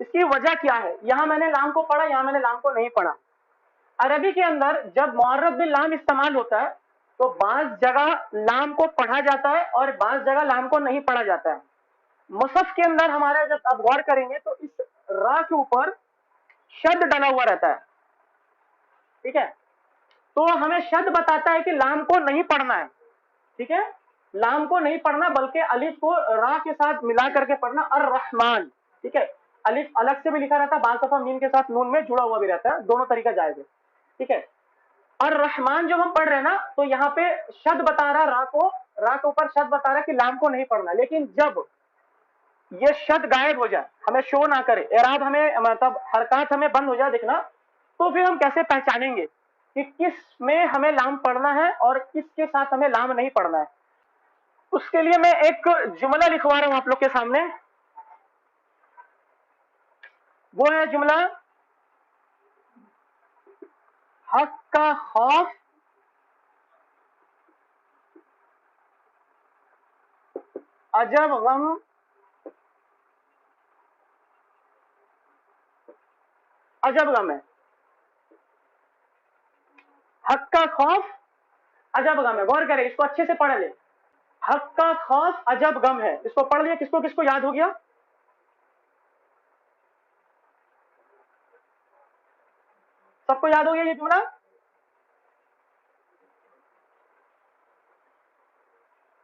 اس کی وجہ کیا ہے؟ یہاں میں نے لام کو پڑھا، یہاں میں نے لام کو نہیں پڑھا. عربی کے اندر جب معرب باللام استعمال ہوتا ہے تو بعض جگہ لام کو پڑھا جاتا ہے اور بعض جگہ لام کو نہیں پڑھا جاتا ہے. مصحف کے اندر ہمارے جب آپ غور کریں گے تو اس را کے اوپر شد ڈلا ہوا رہتا ہے. ٹھیک ہے، تو ہمیں شد بتاتا ہے کہ لام کو نہیں پڑھنا ہے. ٹھیک ہے، لام کو نہیں پڑھنا بلکہ الف کو را کے ساتھ ملا کر کے پڑھنا. الرحمن. ٹھیک ہے، الف الگ سے بھی لکھا رہتا ہے، بعض دفعہ میم کے ساتھ نون میں جڑا ہوا بھی رہتا ہے، دونوں طریقہ جائز ہے. ٹھیک ہے، الرحمن جب ہم پڑھ رہے ہیں نا تو یہاں پہ شد بتا رہا را کے اوپر شد بتا رہا کہ لام کو نہیں پڑھنا. لیکن جب یہ شد غائب ہو جائے، ہمیں شو نہ کرے، اعراب ہمیں مطلب حرکات ہمیں بند ہو جائے دکھنا، تو پھر ہم کیسے پہچانیں گے کہ کس میں ہمیں لام پڑھنا ہے اور کس کے ساتھ ہمیں لام نہیں پڑھنا ہے؟ اس کے لیے میں ایک جملہ لکھوا رہا ہوں آپ لوگ کے سامنے. وہ ہے جملہ حق کا خوف عجب غم عجب غم ہے. حق کا خوف عجب غم ہے. غور کرے، اس کو اچھے سے پڑھ لے. حق کا خوف عجب غم ہے. اس کو پڑھ لیا. کس کو یاد ہو گیا؟ سب کو یاد ہو گیا یہ جملہ؟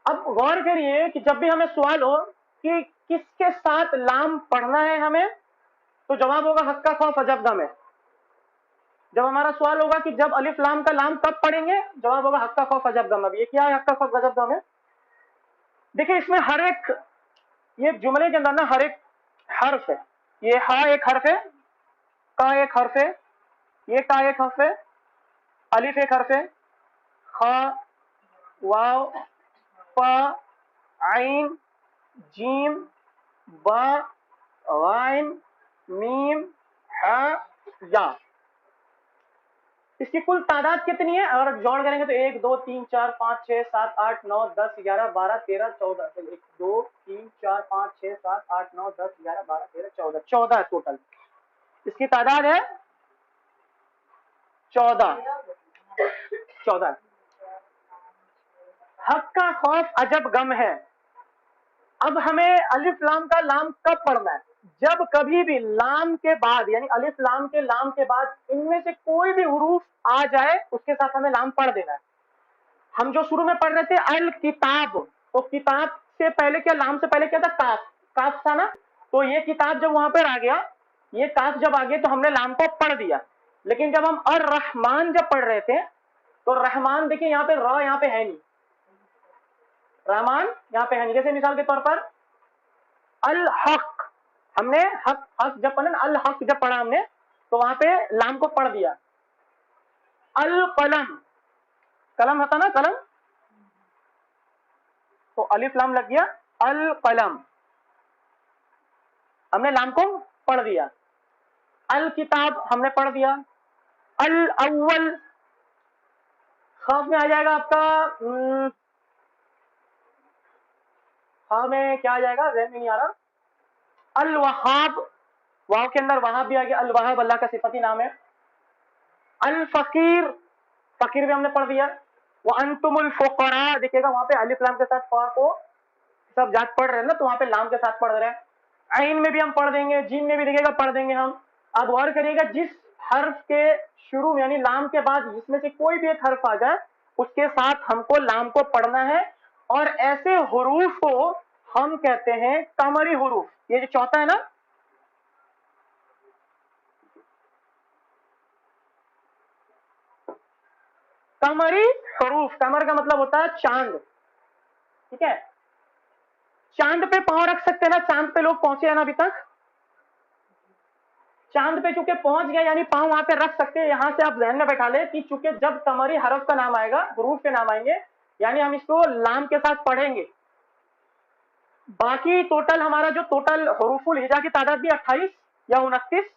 اب غور کریے کہ جب بھی ہمیں سوال ہو کہ کس کے ساتھ لام پڑھنا ہے ہمیں، تو جواب ہوگا حق کا خوف عجب غم ہے. جب ہمارا سوال ہوگا کہ جب الف لام کا لام کب پڑھیں گے، جواب ہوگا حق کا خوف عجب غم. اب یہ کیا ہے حق کا خوف عجب غم ہے؟ دیکھیں اس میں ہر ایک، یہ جملے کے اندر نا ہر ایک حرف ہے. یہ ہا ایک حرف ہے، کا ایک حرف ہے، یہ کا ایک حرف ہے، الف ایک حرف ہے، خا، واو، فا، عین، جیم، با، غائن، میم، ہا، یا. اس کی کل تعداد کتنی ہے؟ اگر جوڑ کریں گے تو 1 2 3 4 5 6 7 8 9 10 11 12 13 14. 1 2 3 4 5 6 7 8 9 10 11 12 13 14 14 ٹوٹل. اس کی تعداد ہے 14. حق کا خوف عجب غم ہے. اب ہمیں الف لام کا لام کب پڑھنا ہے؟ جب کبھی بھی لام کے بعد، یعنی الف لام کے لام کے بعد ان میں سے کوئی بھی حروف آ جائے اس کے ساتھ ہمیں لام پڑھ دینا ہے. ہم جو شروع میں پڑھ رہے تھے الکتاب، تو کتاب سے پہلے کیا، لام سے پہلے کیا تھا؟ کاف. کاف تھا نا. تو یہ کتاب جب وہاں پر آ گیا، یہ کاف جب آ گیا تو ہم نے لام کو پڑھ دیا. لیکن جب ہم الرحمن جب پڑھ رہے تھے تو رحمان دیکھیں یہاں پہ را یہاں پہ ہے نہیں، رحمان یہاں پہ ہے نہیں. جیسے مثال کے طور پر الحق، ہم نے حق جب پڑھا نا، الحق جب پڑھا ہم نے تو وہاں پہ لام کو پڑھ دیا. القلم، قلم ہوتا نا قلم، تو الف لام لگ گیا القلم، ہم نے لام کو پڑھ دیا. الکتاب ہم نے پڑھ دیا. الاول خوف میں آ جائے گا آپ کا، خوف میں کیا آ جائے گا ذہن میں نہیں آ رہا. الوہاب، واو کے اندر وہاب بھی آ گیا. الوہاب اللہ کا صفتی نام ہے. الفقیر، فقیر بھی ہم نے پڑھ دیا. وانتم الفقراء، دیکھیے گا وہاں پہ الف لام کے ساتھ فا کو سب جات پڑھ رہے ہیں نا، تو وہاں پہ لام کے ساتھ پڑھ رہے ہیں. عین میں بھی ہم پڑھ دیں گے، جیم میں بھی دیکھیے گا پڑھ دیں گے ہم. اب غور کریے گا جس حرف کے شروع یعنی لام کے بعد جس میں سے کوئی بھی ایک حرف آ جائے اس کے ساتھ ہم کو لام کو پڑھنا ہے. اور ایسے حروف کو ہم کہتے ہیں قمری حروف. یہ جو چوتھا ہے نا، قمری حروف، قمر کا مطلب ہوتا ہے چاند. ٹھیک ہے، چاند پہ پاؤں رکھ سکتے ہیں نا، چاند پہ لوگ پہنچے ہیں نا ابھی تک. چاند پہ چونکہ پہنچ گیا یعنی پاؤں وہاں پہ رکھ سکتے ہیں. یہاں سے آپ ذہن میں بیٹھا لیں کہ چونکہ جب قمری حرف کا نام آئے گا، حروف کے نام آئیں گے، یعنی ہم اس کو لام کے ساتھ پڑھیں گے. باقی ٹوٹل ہمارا جو ٹوٹل حروف الہجا کی تعداد بھی 28 یا 29،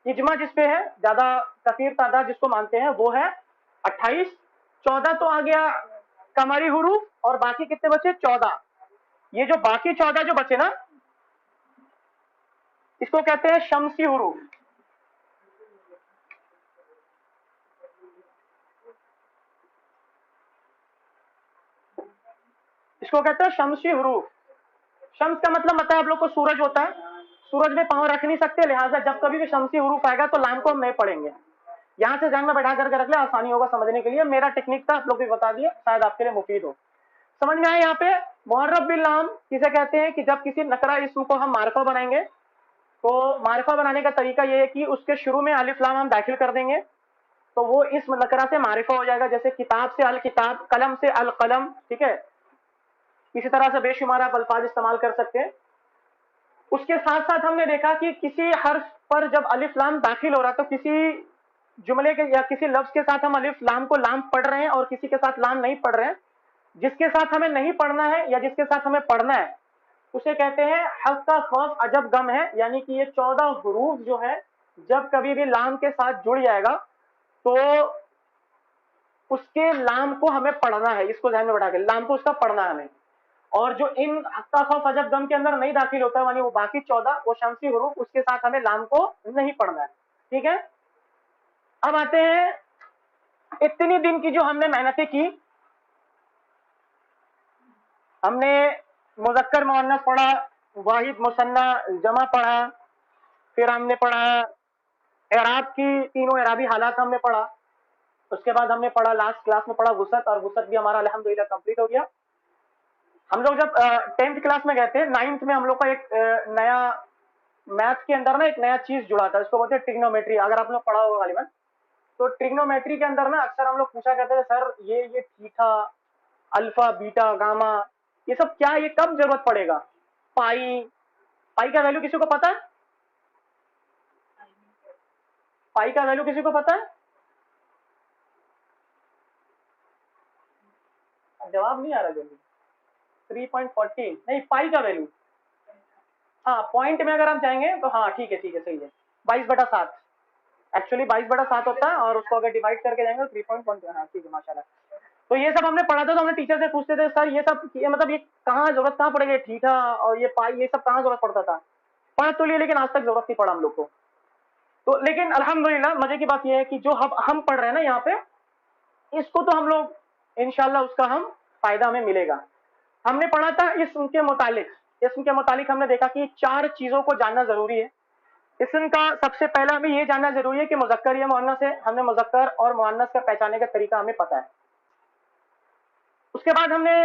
اجماع جس پہ ہے، زیادہ کثیر تعداد جس کو مانتے ہیں وہ ہے 28. 14 تو آ گیا قمری حروف، اور باقی کتنے بچے؟ 14. یہ جو باقی 14 جو بچے نا، اس کو کہتے ہیں شمسی حروف. اس کو کہتے ہیں شمسی حروف. شمس کا مطلب ہے آپ لوگ کو سورج ہوتا ہے. سورج میں پاؤں رکھ نہیں سکتے, لہٰذا جب کبھی بھی شمسی حروف آئے گا تو لام کو ہم نہیں پڑھیں گے. یہاں سے ذہن میں بیٹھا کر کے رکھ لیں, آسانی ہوگا سمجھنے کے لیے. میرا ٹیکنیک تھا, آپ لوگ بھی بتا دیا, شاید آپ کے لیے مفید ہو. سمجھ میں آئے یہاں پہ معرب باللام کسے کہتے ہیں کہ جب کسی نکرہ اسم کو ہم معرفہ بنائیں گے تو معرفہ بنانے کا طریقہ یہ ہے کہ اس کے شروع میں الف لام ہم داخل کر دیں گے تو وہ اسم نکرہ سے معرفہ ہو جائے گا. جیسے کتاب سے الکتاب, قلم سے القلم, ٹھیک ہے. اسی طرح سے بے شمار آپ الفاظ استعمال کر سکتے ہیں. اس کے ساتھ ساتھ ہم نے دیکھا کہ کسی حرف پر جب الف لام داخل ہو رہا تو کسی جملے کے یا کسی لفظ کے ساتھ ہم الف لام کو لام پڑھ رہے ہیں اور کسی کے ساتھ لام نہیں پڑھ رہے ہیں. جس کے ساتھ ہمیں نہیں پڑھنا ہے یا جس کے ساتھ ہمیں پڑھنا ہے اسے کہتے ہیں حق کا خوف عجب غم ہے. یعنی کہ یہ 14 حروف جو ہے جب کبھی بھی لام کے ساتھ جڑ جائے گا تو اس کے لام کو ہمیں پڑھنا ہے. اس کو ذہن میں بٹھا کے لام کو اس کا پڑھنا ہے ہمیں. اور جو ان حق کا خوف عجب غم کے اندر نہیں داخل ہوتا ہے یعنی وہ باقی 14 وہ شمسی حروف, اس کے ساتھ ہمیں لام کو نہیں پڑھنا ہے. ٹھیک ہے. اب آتے ہیں اتنی دن کی جو ہم نے محنتیں کی, ہم نے مذکر مؤنث پڑھا, واحد مثنیٰ جمع پڑھا, پھر ہم نے پڑھا اعراب کی تینوں اعرابی حالات ہم نے پڑھا. اس کے بعد ہم نے پڑھا لاسٹ کلاس میں پڑھا وسعت, اور وسعت بھی ہمارا الحمدللہ کمپلیٹ ہو گیا. ہم لوگ جب 10th کلاس میں گئے تھے 9th میں ہم لوگ کا ایک نیا میتھ کے اندر نا ایک نیا چیز جڑا تھا, اس کو بولتے ہیں ٹریگنومیٹری. اگر آپ نے پڑھا ہوگا غالباً تو ٹریگنومیٹری کے اندر نا اکثر ہم لوگ پوچھا کرتے تھے سر یہ تھیٹا, الفا, بیٹا, گاما, یہ سب کیا, یہ کب ضرورت پڑے گا؟ پائی کا ویلو کسی کو پتا ہے؟ پائی کا ویلو کسی کو پتا ہے؟ جواب نہیں آ رہا جلدی. 3.14 نہیں, پائی کا ویلو, ہاں پوائنٹ میں اگر ہم جائیں گے تو ہاں ٹھیک ہے صحیح ہے, 22/7. ایکچولی 22/7 ہوتا ہے اور اس کو اگر ڈیوائڈ کر کے جائیں گے 3.1, ہاں ٹھیک ہے ماشاء اللہ. تو یہ سب ہم نے پڑھا تھا تو ہم نے ٹیچر سے پوچھتے تھے سر یہ سب مطلب یہ کہاں ضرورت کہاں پڑے گی, ٹھیٹا اور یہ پائی یہ سب کہاں ضرورت پڑتا تھا؟ پڑھ تو لیے لیکن آج تک ضرورت نہیں پڑا ہم لوگ کو. تو لیکن الحمدللہ مزے کی بات یہ ہے کہ جو ہم پڑھ رہے ہیں نا یہاں پہ, اس کو تو ہم لوگ انشاءاللہ اس کا ہم فائدہ ہمیں ملے گا. ہم نے پڑھا تھا اسم کے متعلق ہم نے دیکھا کہ 4 چیزوں کو جاننا ضروری ہے. اسم کا سب سے پہلا ہمیں یہ جاننا ضروری ہے کہ مذکر یا مؤنث ہے. ہم نے مذکر اور مؤنث کا پہچانے کا طریقہ ہمیں پتہ ہے. اس کے بعد ہم نے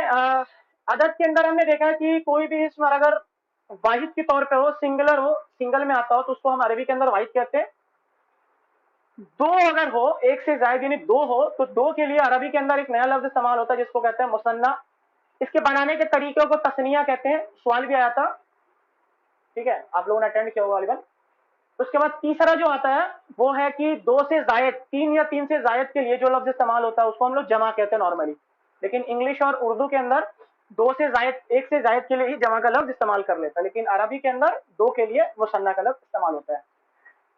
عدد کے اندر ہم نے دیکھا کہ کوئی بھی اسم اگر واحد کے طور پہ ہو, سنگلر ہو, سنگل میں آتا ہو تو اس کو ہم عربی کے اندر واحد کہتے ہیں. 2 اگر ہو, ایک سے زائد یعنی 2 ہو تو 2 کے لیے عربی کے اندر ایک نیا لفظ استعمال ہوتا ہے جس کو کہتے ہیں مثنیٰ. اس کے بنانے کے طریقوں کو تثنیہ کہتے ہیں. سوال بھی آیا تھا, ٹھیک ہے, آپ لوگوں نے اٹینڈ کیا ہوگا غالباً. اس کے بعد تیسرا جو آتا ہے وہ ہے کہ 2 سے زائد, 3 یا 3 سے زائد کے لیے جو لفظ استعمال ہوتا ہے اس کو ہم لوگ جمع کہتے ہیں نارملی. لیکن انگلش اور اردو کے اندر 2 سے زائد, 1 سے زائد کے لیے ہی جمع کا لفظ استعمال کر لیتا ہے, لیکن عربی کے اندر 2 کے لیے مثنیٰ کا لفظ استعمال ہوتا ہے.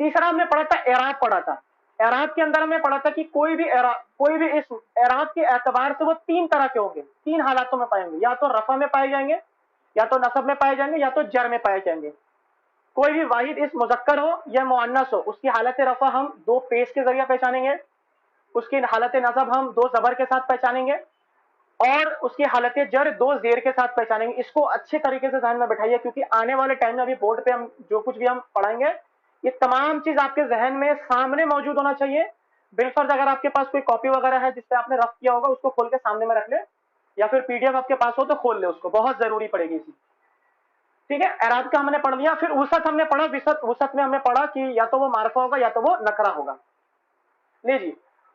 تیسرا ہم نے پڑھا تھا اعراب پڑھا تھا. اعراب کے اندر ہم نے پڑھا تھا کہ کوئی بھی اسم اعراب کے اعتبار سے وہ 3 طرح کے ہوں گے, 3 حالاتوں میں پائیں گے, یا تو رفع میں پائے جائیں گے, یا تو نصب میں پائے جائیں گے, یا تو جر میں پائے جائیں گے. کوئی بھی واحد اسم مذکر ہو یا مؤنث ہو اس کی حالت رفع ہم 2 پیش کے ذریعے پہچانیں گے, اس کی حالت نصب ہم 2 زبر کے ساتھ پہچانیں گے, اور اس کی حالت جر 2 زیر کے ساتھ پہچانیں گے. اس کو اچھے طریقے سے ذہن میں بٹھائیے کیونکہ آنے والے ٹائم میں ابھی بورڈ پہ ہم جو کچھ بھی ہم پڑھائیں گے یہ تمام چیز آپ کے ذہن میں سامنے موجود ہونا چاہیے. بالفرض اگر آپ کے پاس کوئی کاپی وغیرہ ہے جس پہ آپ نے رف کیا ہوگا اس کو کھول کے سامنے میں رکھ لیں, یا پھر پی ڈی ایف آپ کے پاس ہو تو کھول لیں, اس کو بہت ضروری پڑے گی اسی. ٹھیک ہے, اعراب کا ہم نے پڑھ لیا. پھر وسعت ہم نے پڑھا. وسعت میں ہم نے پڑھا کہ یا تو وہ معرفہ ہوگا یا تو وہ نکرہ ہوگا. لے جی,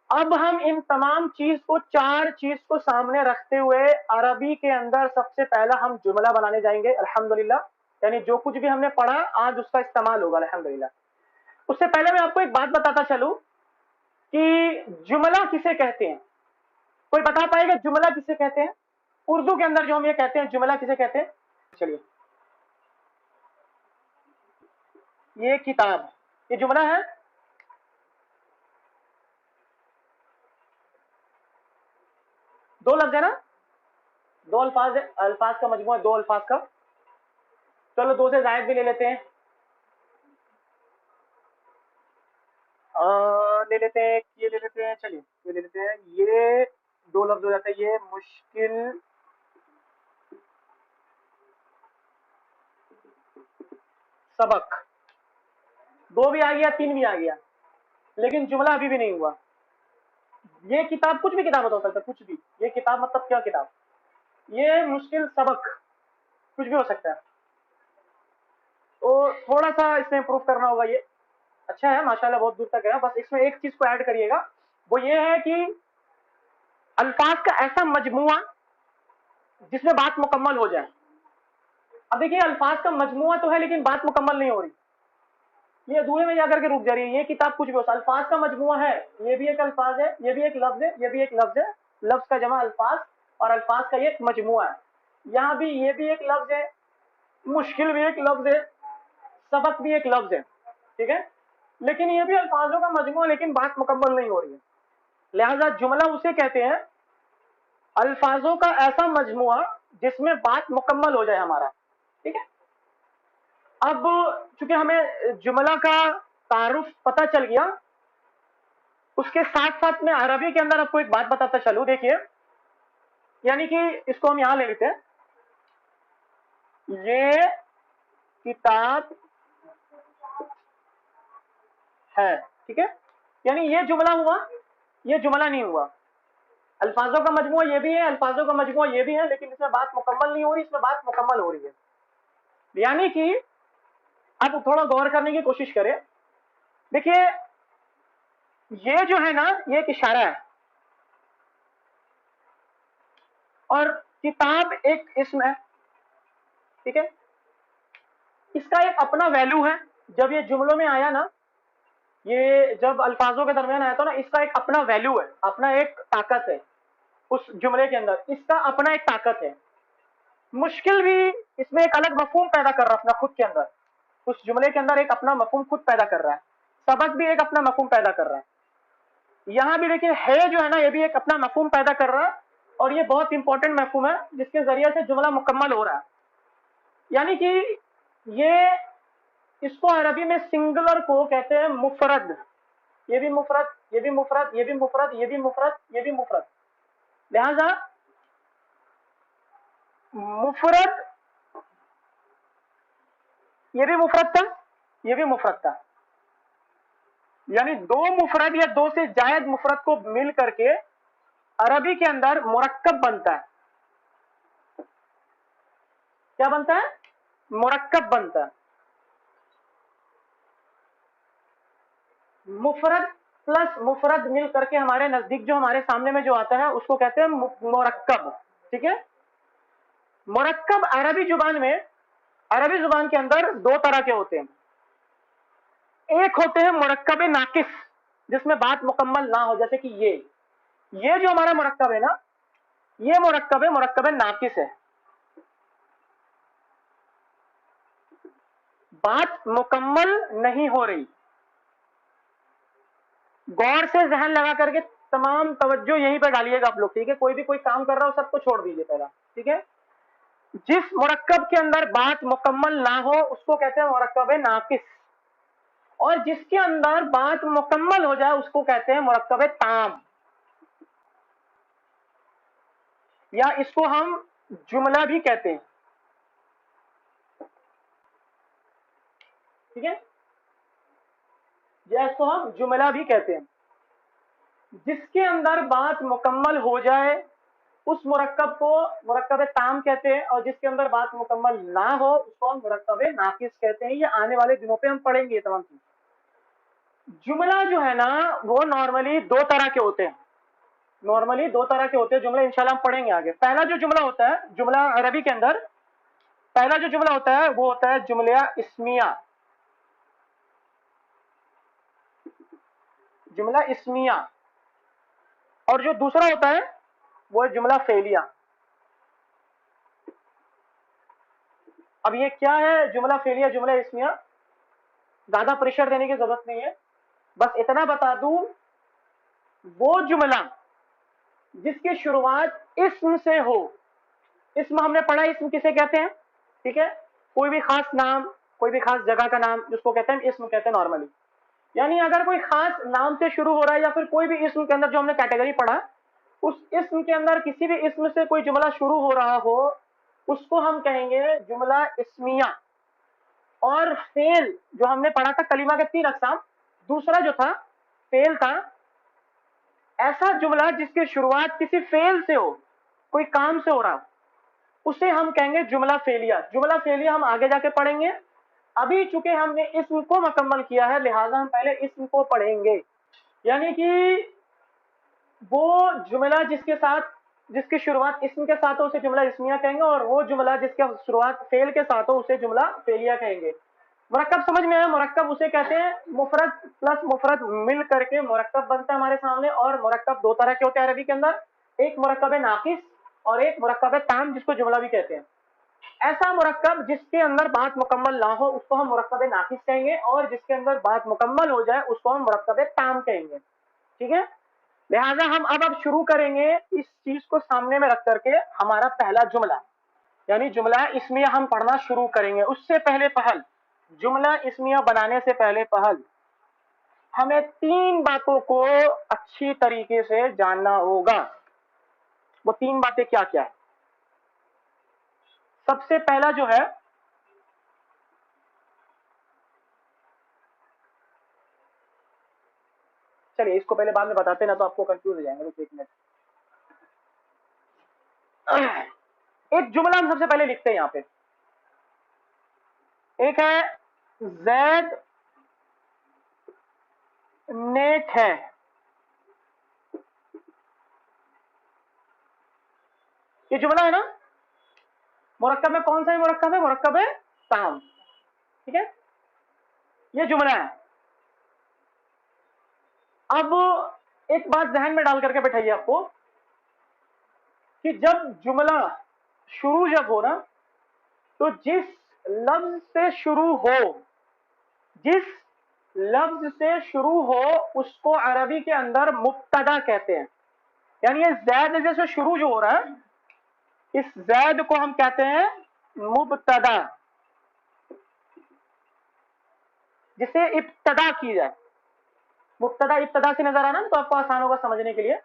اب ہم ان تمام 4 چیز کو سامنے رکھتے ہوئے عربی کے اندر سب سے پہلا ہم جملہ بنانے جائیں گے الحمدللہ. یعنی جو کچھ بھی ہم نے پڑھا آج اس کا استعمال ہوگا الحمدللہ. اس سے پہلے میں آپ کو ایک بات بتاتا چلوں کہ جملہ کسے کہتے ہیں. کوئی بتا پائے گا جملہ کسے کہتے ہیں؟ اردو کے اندر جو ہم یہ کہتے ہیں جملہ کسے کہتے ہیں؟ چلیے, یہ کتاب, یہ جملہ ہے. دو لفظ ہے نا, 2 الفاظ ہے, الفاظ کا مجموعہ 2 الفاظ کا. چلو 2 سے زائد بھی لے لیتے ہیں. لے لیتے ہیں یہ لے لیتے ہیں، چلیے یہ لے لیتے ہیں، یہ دو لفظ ہو جاتا ہے، یہ مشکل سبق، دو بھی آ گیا تین بھی آ گیا، لیکن جملہ ابھی بھی نہیں ہوا. یہ کتاب کچھ بھی کتاب ہو سکتا ہے، کچھ بھی. یہ کتاب مطلب کیا کتاب؟ یہ مشکل سبق کچھ بھی ہو سکتا ہے. تو تھوڑا سا اس میں امپروو کرنا ہوگا. یہ اچھا ہے ماشاءاللہ، بہت دور تک گیا. بس اس میں ایک چیز کو ایڈ کریے گا، وہ یہ ہے کہ الفاظ کا ایسا مجموعہ جس میں بات مکمل ہو جائے. اب دیکھیے الفاظ کا مجموعہ تو ہے لیکن بات مکمل نہیں ہو رہی، یہ ادھورے میں جا کر کے رک جا رہی ہے. یہ کتاب کچھ بھی ہو، الفاظ کا مجموعہ ہے، یہ بھی ایک الفاظ ہے، یہ بھی ایک لفظ ہے، یہ بھی ایک لفظ ہے، لفظ کا جمع الفاظ، اور الفاظ کا یہ ایک مجموعہ ہے. یہاں بھی یہ بھی ایک لفظ ہے، مشکل بھی ایک لفظ ہے، سبق بھی ایک لفظ ہے، ٹھیک ہے، لیکن یہ بھی الفاظوں کا مجموعہ، لیکن بات مکمل نہیں ہو رہی ہے. لہذا جملہ اسے کہتے ہیں الفاظوں کا ایسا مجموعہ جس میں بات مکمل ہو جائے ہمارا، ٹھیک ہے. اب چونکہ ہمیں جملہ کا تعارف پتہ چل گیا، اس کے ساتھ ساتھ میں عربی کے اندر آپ کو ایک بات بتاتا چلوں. دیکھیے یعنی کہ اس کو ہم یہاں لے لیتے ہیں، یہ کتاب ہے، ٹھیک ہے. یعنی یہ جملہ ہوا، یہ جملہ نہیں ہوا. الفاظوں کا مجموعہ یہ بھی ہے، الفاظوں کا مجموعہ یہ بھی ہے، لیکن اس میں بات مکمل نہیں ہو رہی، اس میں بات مکمل ہو رہی ہے. یعنی کہ اب تھوڑا غور کرنے کی کوشش کریں. دیکھیے یہ جو ہے نا یہ ایک اشارہ ہے، اور کتاب ایک اسم ہے، ٹھیک ہے. اس کا ایک اپنا ویلو ہے. جب یہ جملوں میں آیا نا، یہ جب الفاظوں کے درمیان آیا تھا نا، اس کا ایک اپنا ویلو ہے، اپنا ایک طاقت ہے. اس جملے کے اندر اس کا اپنا ایک طاقت ہے. مشکل بھی اس میں ایک الگ مفہوم پیدا کر رہا ہے اپنا خود کے اندر، اس جملے کے اندر ایک اپنا مفہوم خود پیدا کر رہا ہے. سبق بھی ایک اپنا مفہوم پیدا کر رہا ہے. یہاں بھی دیکھیے ہے جو ہے نا، یہ بھی ایک اپنا مفہوم پیدا کر رہا ہے، اور یہ بہت امپورٹنٹ مفہوم ہے جس کے ذریعے سے جملہ مکمل ہو رہا ہے. یعنی کہ یہ اس کو عربی میں سنگولر کو کہتے ہیں مفرد. یہ بھی مفرد، یہ بھی مفرد، یہ بھی مفرد، یہ بھی مفرد، یہ بھی مفرد. لہذا مفرد، یہ بھی مفرد تھا، یہ بھی مفرد تھا. یعنی دو مفرد یا دو سے زائد مفرد کو مل کر کے عربی کے اندر مرکب بنتا ہے. کیا بنتا ہے؟ مرکب بنتا ہے. مفرد پلس مفرد مل کر کے ہمارے نزدیک جو ہمارے سامنے میں جو آتا ہے اس کو کہتے ہیں مرکب، ٹھیک ہے. مرکب عربی زبان میں، عربی زبان کے اندر دو طرح کے ہوتے ہیں. ایک ہوتے ہیں مرکب ناقص، جس میں بات مکمل نہ ہو، جیسے کہ یہ جو ہمارا مرکب ہے نا، یہ مرکب ناقص ہے. بات مکمل نہیں ہو رہی. غور سے ذہن لگا کر کے تمام توجہ یہیں پہ ڈالیے گا آپ لوگ، ٹھیک ہے. کوئی بھی کوئی کام کر رہا ہو سب کو چھوڑ دیجیے پہلا، ٹھیک ہے. جس مرکب کے اندر بات مکمل نہ ہو اس کو کہتے ہیں مرکب ناقص، اور جس کے اندر بات مکمل ہو جائے اس کو کہتے ہیں مرکب تام، یا اس کو ہم جملہ بھی کہتے ہیں، ٹھیک ہے. یا اس کو ہم جملہ بھی کہتے ہیں. جس کے اندر بات مکمل ہو جائے اس مرکب کو مرکب تام کہتے ہیں، اور جس کے اندر بات مکمل نہ ہو اس کو ہم مرکب ناقص کہتے ہیں. یہ آنے والے دنوں پہ ہم پڑھیں گے یہ تمام چیز. جملہ جو ہے نا وہ نارملی دو طرح کے ہوتے ہیں، جملے انشاءاللہ ہم پڑھیں گے آگے. پہلا جو جملہ ہوتا ہے جملہ عربی کے اندر، پہلا جو جملہ ہوتا ہے وہ ہوتا ہے جملہ اسمیہ. اور جو دوسرا ہوتا ہے وہ جملہ فعلیہ. اب یہ کیا ہے جملہ فعلیہ، جملہ اسمیہ؟ زیادہ پریشر دینے کی ضرورت نہیں ہے، بس اتنا بتا دوں، وہ جملہ جس کی شروعات اسم سے ہو. اسم ہم نے پڑھا، اسم کسے کہتے ہیں؟ ٹھیک ہے، کوئی بھی خاص نام، کوئی بھی خاص جگہ کا نام جس کو کہتے ہیں اسم کہتے ہیں نارملی. یعنی اگر کوئی خاص نام سے شروع ہو رہا ہے یا پھر کوئی بھی اسم کے اندر جو ہم نے کیٹیگری پڑھا اس اسم کے اندر کسی بھی اسم سے کوئی جملہ شروع ہو رہا ہو اس کو ہم کہیں گے جملہ اسمیہ. اور فعل جو ہم نے پڑھا تھا کلمہ کے 3 اقسام, دوسرا جو تھا فعل تھا, ایسا جملہ جس کی شروعات کسی فعل سے ہو, کوئی کام سے ہو رہا, اسے ہم کہیں گے جملہ فعلیہ. جملہ فعلیہ ہم آگے جا کے پڑھیں گے. ابھی چونکہ ہم نے اسم کو مکمل کیا ہے لہٰذا ہم پہلے اسم کو پڑھیں گے. یعنی کہ وہ جملہ جس کی شروعات اسم کے ساتھ ہو اسے جملہ اسمیہ کہیں گے, اور وہ جملہ جس کی شروعات فعل کے ساتھ ہو اسے جملہ فعلیہ کہیں گے. مرکب سمجھ میں آیا؟ مرکب اسے کہتے ہیں مفرد پلس مفرد مل کر کے مرکب بنتا ہے ہمارے سامنے. اور مرکب 2 طرح کے ہوتے ہیں عربی کے اندر, ایک مرکب ناقص اور ایک مرکب تام جس کو جملہ بھی کہتے ہیں. ایسا مرکب جس کے اندر بات مکمل نہ ہو اس کو ہم مرکب ناقص کہیں گے, اور جس کے اندر بات مکمل ہو جائے اس کو ہم مرکب تام کہیں گے. ٹھیک ہے, لہٰذا ہم اب شروع کریں گے اس چیز کو سامنے میں رکھ کر کے ہمارا پہلا جملہ یعنی جملہ اسمیہ ہم پڑھنا شروع کریں گے. اس سے پہلے پہل جملہ اسمیہ بنانے سے پہلے پہل ہمیں 3 باتوں کو اچھی طریقے سے جاننا ہوگا. وہ 3 باتیں کیا کیا ہے؟ سب سے پہلا جو ہے چلیے اس کو پہلے بعد میں بتاتے نا تو آپ کو کنفیوز ہو جائیں گے. ایک منٹ, ایک جملہ ہم سب سے پہلے لکھتے ہیں یہاں پہ. ایک ہے زید نیک ہے. یہ جملہ ہے نا, مرکب میں کون سا ہے مرکب ہے؟ مرکب ہے تام. ٹھیک ہے, یہ جملہ ہے. اب ایک بات ذہن میں ڈال کر کے بیٹھائیے آپ کو کہ جب جملہ شروع جب ہو نا تو جس لفظ سے شروع ہو اس کو عربی کے اندر مبتدا کہتے ہیں. یعنی یہ زید جیسے شروع جو ہو رہا ہے اس زید کو ہم کہتے ہیں مبتدا, جسے ابتدا کی جائے. مبتدا ابتدا سے نظر آنا تو آپ کو آسان ہوگا سمجھنے کے لیے.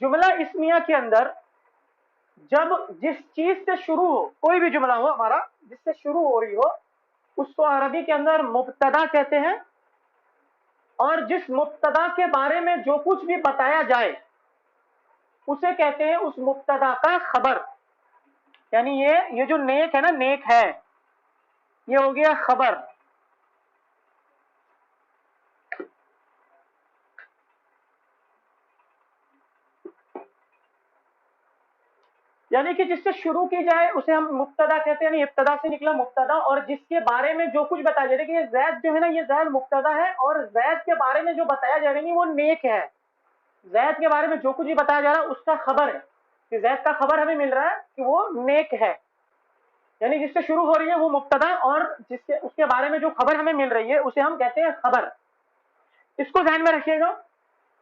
جملہ اسمیہ کے اندر جب جس چیز سے شروع ہو, کوئی بھی جملہ ہو ہمارا جس سے شروع ہو رہی ہو اس کو عربی کے اندر مبتدا کہتے ہیں. اور جس مبتدا کے بارے میں جو کچھ بھی بتایا جائے اسے کہتے ہیں اس مبتدا کا خبر. یعنی یہ جو نیک ہے نا, نیک ہے, یہ ہو گیا خبر. یعنی کہ جس سے شروع کی جائے اسے ہم مبتدا کہتے ہیں, یعنی ابتدا سے نکلا مبتدا. اور جس کے بارے میں جو کچھ بتایا جائے کہ یہ زید جو ہے نا یہ زید مبتدا ہے, اور زید کے بارے میں جو بتایا جا رہا ہے وہ نیک ہے. زید کے بارے میں جو کچھ بھی بتایا جا رہا ہے اس کا خبر ہے کہ زید کا خبر ہمیں مل رہا ہے کہ وہ نیک ہے. یعنی جس سے شروع ہو رہی ہے وہ مبتدا, اور اس کے بارے میں جو خبر ہمیں مل رہی ہے اسے ہم کہتے ہیں خبر. اس کو ذہن میں رکھیے گا.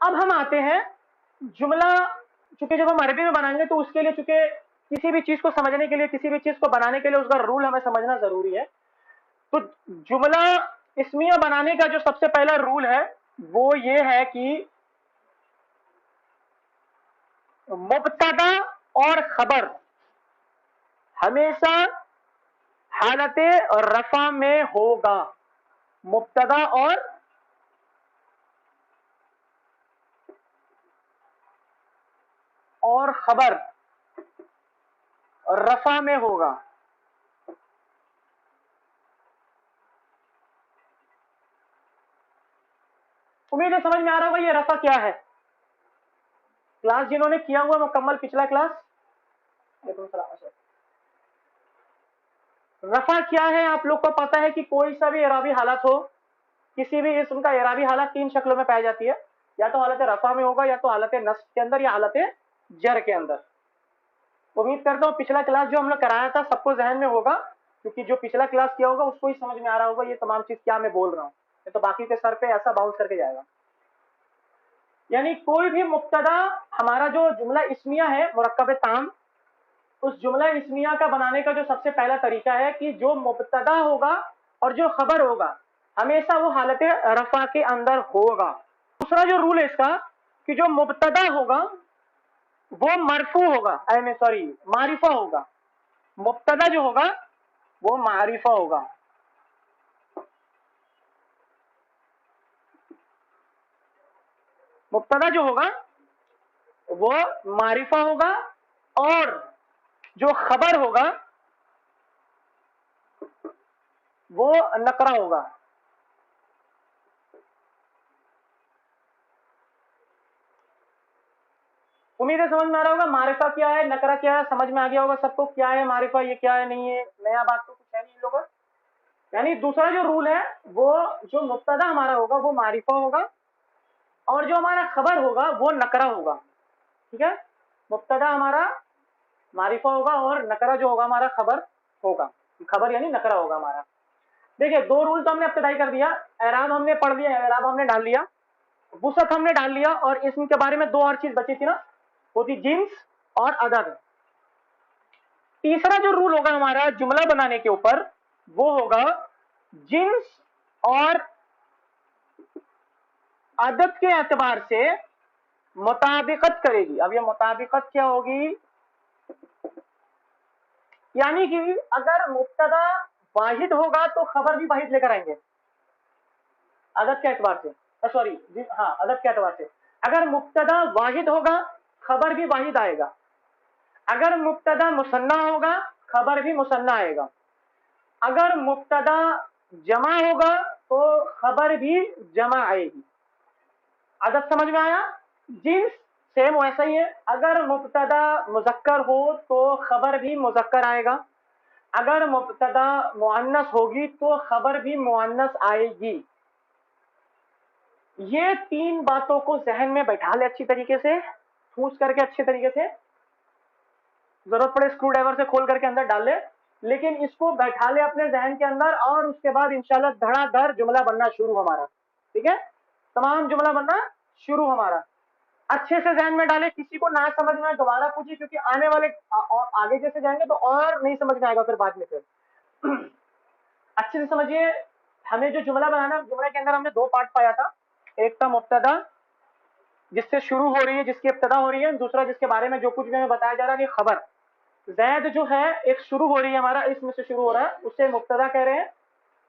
اب ہم آتے ہیں جملہ, چونکہ جب ہم عربی میں بنائیں گے تو اس کے لیے چونکہ کسی بھی چیز کو سمجھنے کے لیے کسی بھی چیز کو بنانے کے لیے اس کا رول ہمیں سمجھنا ضروری ہے. تو جملہ اسمیہ بنانے کا جو سب سے پہلا رول ہے وہ یہ ہے کہ مبتدا اور خبر ہمیشہ حالت رفع میں ہوگا. مبتدا اور خبر رفع میں ہوگا. امید ہے سمجھ میں آ رہا ہوگا یہ رفع کیا ہے. کلاس جنہوں نے کیا ہوا مکمل پچھلا کلاس, رفع کیا ہے آپ لوگ کو پتا ہے کہ کوئی سا بھی اعرابی حالت ہو, کسی بھی اسم کا اعرابی حالت 3 شکلوں میں پائی جاتی ہے. یا تو حالت رفع میں ہوگا, یا تو حالت نصب کے اندر, یا حالت جر کے اندر. امید کرتا ہوں پچھلا کلاس جو ہم نے کرایا تھا سب کو ذہن میں ہوگا, کیونکہ جو پچھلا کلاس کیا ہوگا اس کو ہی سمجھ میں آ رہا ہوگا یہ تمام چیز کیا میں بول رہا ہوں. تو باقی کے سر پہ ایسا باؤنس کر کے جائے گا. یعنی کوئی بھی مبتدا, ہمارا جو جملہ اسمیہ ہے مرکب تام, اس جملہ اسمیہ کا بنانے کا جو سب سے پہلا طریقہ ہے کہ جو مبتدا ہوگا اور جو خبر ہوگا ہمیشہ وہ حالت رفع کے اندر ہوگا. دوسرا جو رول ہے اس کا کہ جو مبتدا ہوگا وہ مرفوع ہوگا، معرفہ ہوگا. مبتدا جو ہوگا وہ معرفہ ہوگا. مبتدا جو ہوگا وہ معرفہ ہوگا اور جو خبر ہوگا وہ نکرہ ہوگا. امید ہے سمجھ میں آ رہا ہوگا معرفہ کیا ہے، نکرہ کیا ہے، سمجھ میں آ گیا ہوگا سب کو کیا ہے معرفہ، یہ کیا ہے نہیں ہے، نیا بات تو کچھ ہے نہیں لوگوں. یعنی دوسرا جو رول ہے وہ جو مبتدا ہمارا ہوگا وہ معرفہ ہوگا اور جو ہمارا خبر ہوگا وہ نکرہ ہوگا. ٹھیک ہے، مبتدا ہمارا معرفہ ہوگا اور نکرہ جو ہوگا ہمارا خبر ہوگا. خبر یعنی نکرہ ہوگا ہمارا. دیکھیے دو رول تو ہم نے ابتدائی کر دیا، اعراب ہم نے پڑھ لیا، اعراب ہم نے ڈال لیا، وسعت ہم نے ڈال لیا، اور اسم کے بارے میں دو اور چیز بچی تھی نا، وہ تھی جنس اور عدد. تیسرا جو رول ہوگا ہمارا جملہ بنانے کے اوپر وہ ہوگا جنس اور عدد کے اعتبار سے مطابقت کرے گی. اب یہ مطابقت کیا ہوگی؟ یعنی کہ اگر مبتدا واحد ہوگا تو خبر بھی واحد لے کر آئیں گے عدد کے اعتبار سے، عدد کے اعتبار سے. اگر مبتدا واحد ہوگا خبر بھی واحد آئے گا. اگر مبتدا مثنی ہوگا خبر بھی مثنی آئے گا. اگر مبتدا جمع ہوگا تو خبر بھی جمع آئے گی. عدد سمجھ میں آیا؟ جنس سیم ویسا ہی ہے، اگر مبتدا مذکر ہو تو خبر بھی مذکر آئے گا. اگر مبتدا مؤنث ہوگی تو خبر بھی مؤنث آئے گی. یہ تین باتوں کو ذہن میں بیٹھا لے اچھی طریقے سے، ٹھوس کر کے اچھے طریقے سے، ضرورت پڑے اسکرو ڈرائیور سے کھول کر کے اندر ڈال لے، لیکن اس کو بیٹھا لے اپنے ذہن کے اندر، اور اس کے بعد انشاءاللہ دھڑا دھڑ جملہ بننا شروع ہمارا. ٹھیک ہے، تمام جملہ بننا شروع ہمارا. اچھے سے ذہن میں ڈالے، کسی کو نہ سمجھ میں دوبارہ پوچھیے، کیونکہ آنے والے آگے جیسے جائیں گے تو اور نہیں سمجھ میں آئے گا پھر بعد میں. پھر اچھے سے سمجھیے، ہمیں جو جملہ بنانا، جملے کے اندر ہم نے دو پارٹ پایا تھا. ایک تھا مبتدا جس سے شروع ہو رہی ہے، جس کی ابتدا ہو رہی ہے، دوسرا جس کے بارے میں جو کچھ بھی ہمیں بتایا جا رہا ہے، یہ خبر. زید جو ہے ایک شروع ہو رہی ہے ہمارا، اس میں سے شروع ہو رہا ہے، اسے مبتدا کہہ رہے ہیں.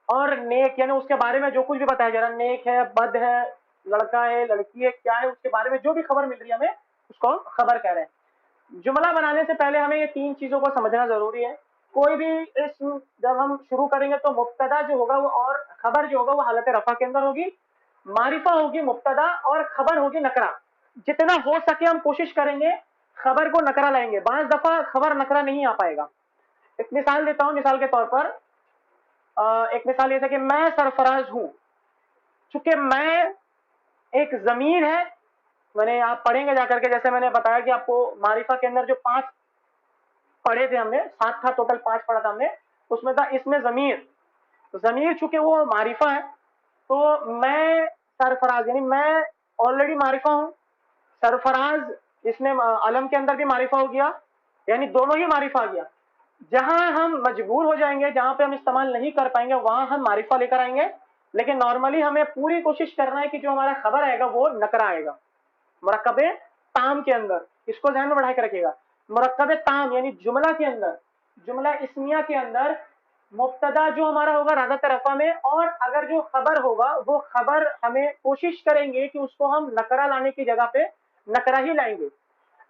اور نیک یعنی اس کے بارے میں جو کچھ بھی بتایا جا رہا ہے، نیک ہے، بد ہے، لڑکا ہے، لڑکی ہے، کیا ہے، اس کے بارے میں جو بھی خبر مل رہی ہے ہمیں اس کو خبر کہہ رہے ہیں. جملہ بنانے سے پہلے ہمیں یہ تین چیزوں کو سمجھنا ضروری ہے. کوئی بھی اسم جب ہم شروع کریں گے تو مبتدا جو ہوگا وہ اور خبر جو ہوگا وہ حالت رفع کے اندر ہوگی. معرفہ ہوگی مبتدا اور خبر ہوگی نکرہ. جتنا ہو سکے ہم کوشش کریں گے خبر کو نکرہ لائیں گے. بعض دفعہ خبر نکرہ نہیں آ پائے گا. ایک مثال دیتا ہوں. مثال کے طور پر ایک مثال یہ تھا کہ میں سرفراز ہوں. چونکہ میں ایک ضمیر ہے، میں نے آپ پڑھیں گے جا کر کے، جیسے میں نے بتایا کہ آپ کو معرفہ کے اندر جو 5 پڑھے تھے ہم نے، 7 تھا ٹوٹل، 5 پڑھا تھا ہم نے، اس میں تھا اس میں ضمیر. ضمیر چونکہ وہ معرفہ ہے تو میں سرفراز یعنی میں آلریڈی معرفہ ہوں. سرفراز اس میں علم کے اندر بھی معرفہ ہو گیا، یعنی دونوں ہی معرفہ آ گیا. جہاں ہم مجبور ہو جائیں گے، جہاں پہ ہم استعمال نہیں کر پائیں گے، وہاں ہم معرفہ لے کر آئیں گے. لیکن نارملی ہمیں پوری کوشش کرنا ہے کہ جو ہمارا خبر آئے گا وہ نکرہ آئے گا مرکب تام کے اندر. اس کو ذہن میں بڑھا کے رکھیے گا. مرکب تام یعنی جملہ کے اندر، جملہ اسمیہ کے اندر مبتدا جو ہمارا ہوگا حالت رفع میں، اور اگر جو خبر ہوگا وہ خبر ہمیں کوشش کریں گے کہ اس کو ہم نکرہ لانے کی جگہ پہ نکرہ ہی لائیں گے.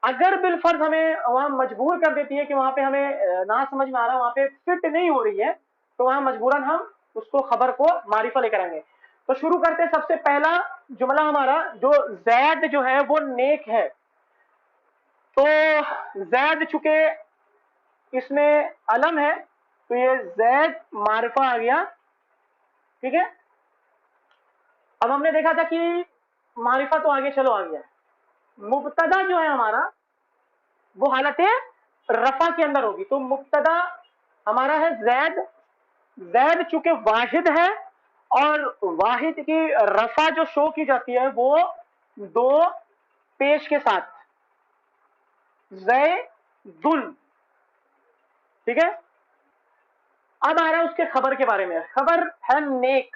اگر بالفرض ہمیں وہاں مجبور کر دیتی ہے کہ وہاں پہ ہمیں نہ سمجھ میں آ رہا، وہاں پہ فٹ نہیں ہو رہی ہے، تو وہاں مجبوراً ہم اس کو خبر کو معرفہ لے کر آئیں گے. تو شروع کرتے سب سے پہلا جملہ ہمارا جو زید جو ہے وہ نیک ہے. تو زید چونکہ اس میں علم ہے تو یہ زید معرفہ آ گیا. ٹھیک ہے، اب ہم نے دیکھا تھا کہ معرفہ تو آگے چلو آ گیا. مبتدا جو ہے ہمارا وہ حالت رفع کے اندر ہوگی. تو مبتدا ہمارا ہے زید. زید چونکہ واحد ہے اور واحد کی رفع جو شو کی جاتی ہے وہ 2 پیش کے ساتھ، زیدن. ٹھیک ہے، اب آ رہا ہے اس کے خبر کے بارے میں. خبر ہے نیک.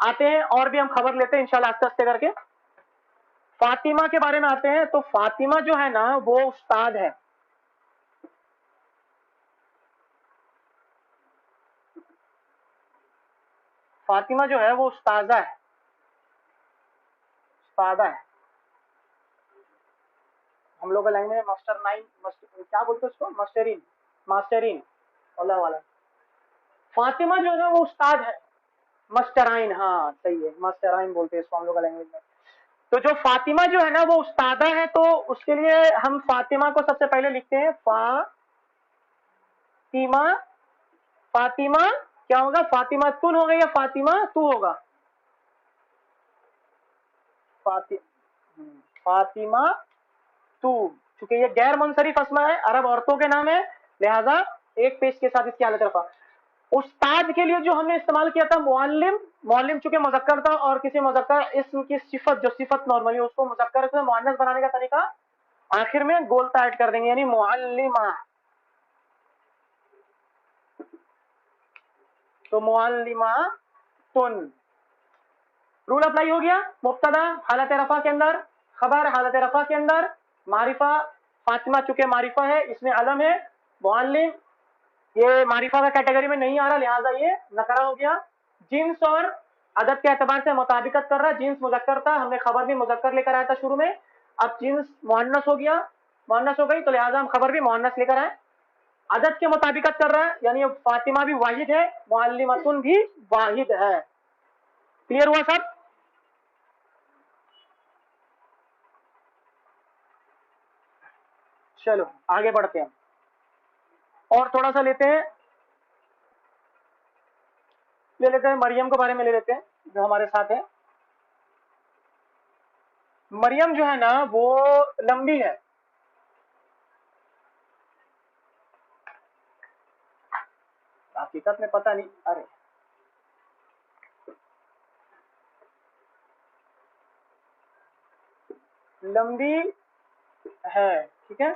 آتے ہیں اور بھی ہم خبر لیتے ہیں انشاءاللہ آستے آستے کر کے. فاطمہ کے بارے میں آتے ہیں. تو فاطمہ جو ہے نا وہ استاد ہے. فاطمہ جو ہے وہ استاذہ ہے. استادہ ہے. ہم لوگ کا لینگویج میں ماسٹر نائن کیا بولتے اس کو؟ ماسٹرین. ماسٹرین اللہ والا. فاطمہ جو ہے وہ استاد ہے. ماسٹرائن، ہاں صحیح ہے، ماسٹرائن بولتے ہیں اس کو ہم لوگ کا لینگویج میں. تو جو فاطمہ جو ہے نا وہ استادہ ہے، تو اس کے لیے ہم فاطمہ کو سب سے پہلے لکھتے ہیں فاطمہ. فاطمہ کیا ہوگا؟ فاطمہ تن ہوگا یا فاطمہ تو ہوگا؟ فاطمہ تو. چونکہ یہ غیر منصرف اسما ہے، عرب عورتوں کے نام ہے، لہذا ایک پیش کے ساتھ اس کی حالت رفع. استاد کے لیے جو ہم نے استعمال کیا تھا معلم. معلم چونکہ مذکر تھا اور کسی مذکر اسم کی صفت جو صفت نارملی اس کو مذکر سے مؤنث بنانے کا طریقہ آخر میں گولتا ایڈ کر دیں گے، یعنی معلمہ. تو معلمہ تن. رول اپلائی ہو گیا. مبتدا حالت رفع کے اندر، خبر حالت رفع کے اندر، معرفہ. فاطمہ چونکہ معرفہ ہے، اس میں علم ہے. معلم یہ معرفہ کا کیٹیگری میں نہیں آ رہا، لہٰذا یہ نکرہ ہو گیا. جنس اور عدد کے اعتبار سے مطابقت کر رہا. جنس مذکر تھا، ہم نے خبر بھی مذکر لے کر آیا تھا شروع میں. اب جنس مؤنث ہو گیا، مؤنث ہو گئی، تو لہٰذا ہم خبر بھی مؤنث لے کر آئے. عدد کے مطابقت کر رہا ہے، یعنی فاطمہ بھی واحد ہے، معلمۃ بھی واحد ہے. کلیئر ہوا سب؟ چلو آگے بڑھتے ہیں اور تھوڑا سا لے لیتے ہیں مریم کے بارے میں لے لیتے ہیں جو ہمارے ساتھ ہے. مریم جو ہے نا وہ لمبی ہے. حقیقت میں پتہ نہیں، ارے لمبی ہے. ٹھیک ہے،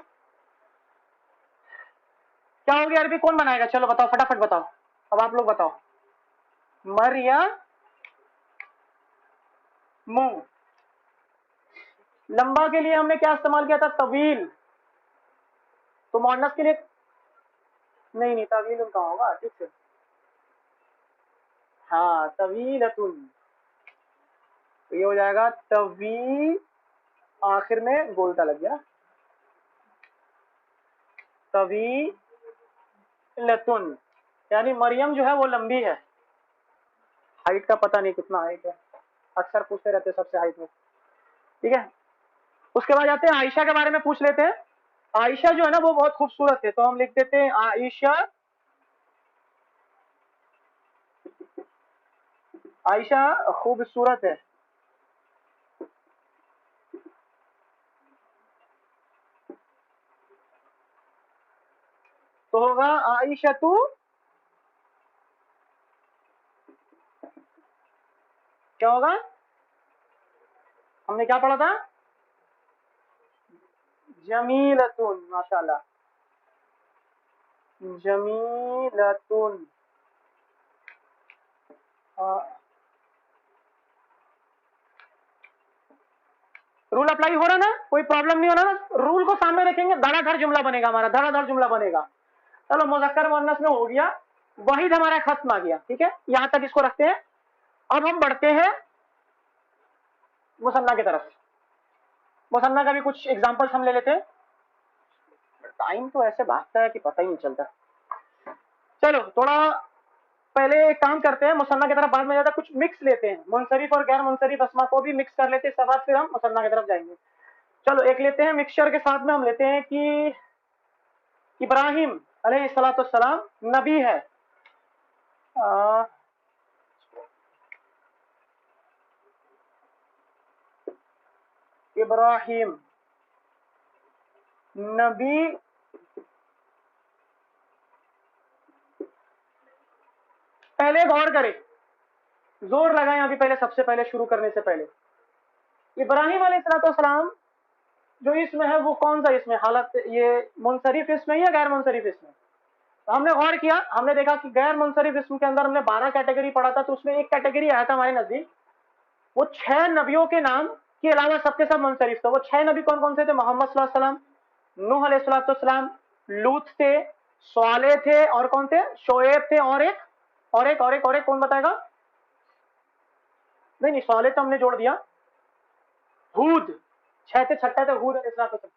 کیا ہو گیا؟ عربی کون بنائے گا؟ چلو بتاؤ فٹافٹ بتاؤ. اب آپ لوگ بتاؤ. مریم منہ. لمبا کے لیے ہم نے کیا استعمال کیا تھا؟ طویل. تو مؤنث کے لیے نہیں طویل ان کا ہوگا. ٹھیک سے، ہاں طویلتن. تو یہ ہو جائے گا طویل، آخر میں گولتا لگ گیا. طویلتن یعنی مریم جو ہے وہ لمبی ہے. ہائٹ کا پتہ نہیں کتنا ہائٹ ہے، اکثر پوچھتے رہتے سب سے ہائٹ میں. ٹھیک ہے، اس کے بعد آتے ہیں عائشہ کے بارے میں پوچھ لیتے ہیں. عائشہ جو ہے نا وہ بہت خوبصورت ہے، تو ہم لکھ دیتے ہیں عائشہ. عائشہ خوبصورت ہے. تو ہوگا عائشہ تو. کیا ہوگا؟ ہم نے کیا پڑھا تھا؟ جمیلتن. ماشاء اللہ، جمیلتن. رول اپلائی ہو رہا نا؟ کوئی پرابلم نہیں ہو رہا نا؟ رول کو سامنے رکھیں گے، دھڑا دھڑ جملہ بنے گا ہمارا، دھڑا دھڑ جملہ بنے گا. چلو مذکر مؤنث میں ہو گیا، واحد ہمارا ختم آ گیا. ٹھیک ہے، یہاں تک اس کو رکھتے ہیں. اب ہم بڑھتے ہیں مثنیٰ کی طرف. مثنیٰ کا بھی کچھ ایگزامپلس ہم لے لیتے ہیں. ٹائم تو ایسے بھاگتا ہے کہ پتہ ہی نہیں چلتا. چلو تھوڑا پہلے ایک کام کرتے ہیں، مثنیٰ کی طرف بعد میں زیادہ کچھ مکس لیتے ہیں، منصرف اور غیر منصرف اسما کو بھی مکس کر لیتے ہیں، اس کے بعد پھر ہم مثنیٰ کی طرف جائیں گے. چلو ایک لیتے ہیں مکسچر کے ساتھ میں، ہم لیتے ہیں کہ ابراہیم علیہ الصلوۃ والسلام نبی ہے. ابراہیم نبی پہلے غور کرے، زور لگائیں ابھی پہلے، سب سے پہلے شروع کرنے سے پہلے. ابراہیم علیہ الصلوۃ والسلام جو اسم ہے وہ کون سا اسم ہے؟ حالت یہ منصرف اسم ہے یا غیر منصرف اسم ہے؟ ہم نے غور کیا, ہم نے دیکھا کہ غیر منصرف اسم کے اندر ہم نے 12 کیٹیگری پڑھا تھا, تو اس میں ایک کیٹیگری آیا تھا ہمارے نزدیک, وہ 6 نبیوں کے نام کے علاوہ سب کے سب منصرف تھے. وہ 6 نبی کون کون سے تھے؟ محمد صلی اللہ علیہ وسلم, نوح علیہ الصلوۃ والسلام, لوط تھے, صالح تھے, اور کون تھے؟ شعیب تھے, اور ایک کون بتائے گا؟ نہیں صالح تو ہم نے جوڑ دیا. ہود, 6 تھے, چھٹا تھا ہود علیہ السلام.